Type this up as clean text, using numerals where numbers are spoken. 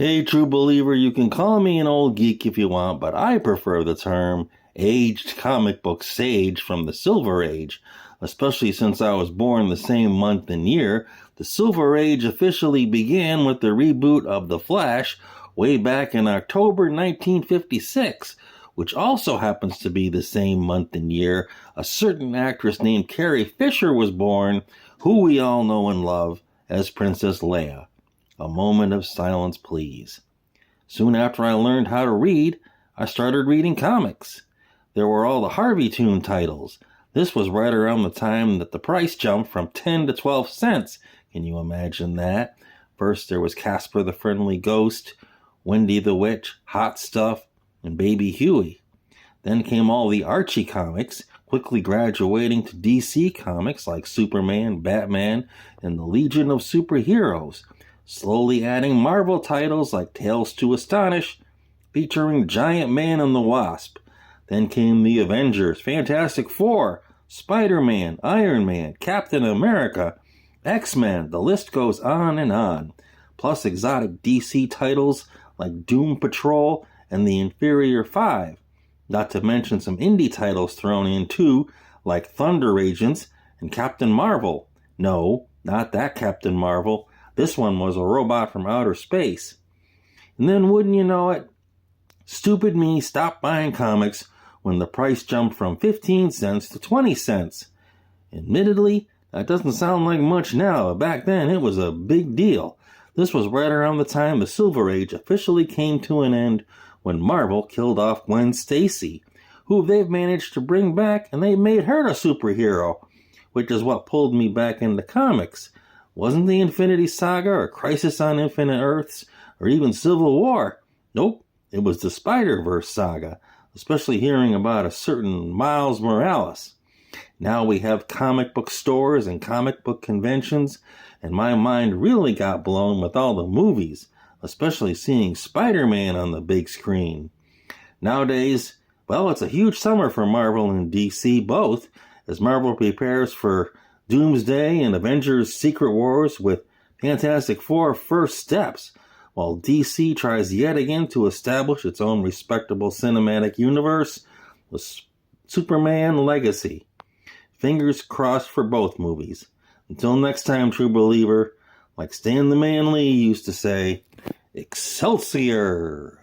Hey, true believer, you can call me an old geek if you want, but I prefer the term aged comic book sage from the Silver Age, especially since I was born the same month and year. The Silver Age officially began with the reboot of The Flash way back in October 1956, which also happens to be the same month and year a certain actress named Carrie Fisher was born, who we all know and love as Princess Leia. A moment of silence, please. Soon after I learned how to read, I started reading comics. There were all the Harvey Toon titles. This was right around the time that the price jumped from 10 to 12 cents. Can you imagine that? First there was Casper the Friendly Ghost, Wendy the Witch, Hot Stuff, and Baby Huey. Then came all the Archie comics, quickly graduating to DC comics like Superman, Batman, and the Legion of Superheroes. Slowly adding Marvel titles like Tales to Astonish, featuring Giant Man and the Wasp. Then came the Avengers, Fantastic Four, Spider-Man, Iron Man, Captain America, X-Men, the list goes on and on. Plus exotic DC titles like Doom Patrol and the Inferior Five. Not to mention some indie titles thrown in too, like Thunder Agents and Captain Marvel. No, not that Captain Marvel. This one was a robot from outer space. And then, wouldn't you know it, stupid me stopped buying comics when the price jumped from 15 cents to 20 cents. Admittedly, that doesn't sound like much now, but back then it was a big deal. This was right around the time the Silver Age officially came to an end when Marvel killed off Gwen Stacy, who they've managed to bring back, and they made her a superhero, which is what pulled me back into comics. Wasn't the Infinity Saga or Crisis on Infinite Earths or even Civil War? Nope, it was the Spider-Verse saga, especially hearing about a certain Miles Morales. Now we have comic book stores and comic book conventions, and my mind really got blown with all the movies, especially seeing Spider-Man on the big screen. Nowadays, well, it's a huge summer for Marvel and DC both, as Marvel prepares for Doomsday and Avengers Secret Wars with Fantastic Four First Steps, while DC tries yet again to establish its own respectable cinematic universe with Superman Legacy. Fingers crossed for both movies. Until next time, true believer, like Stan the Man Lee used to say, Excelsior!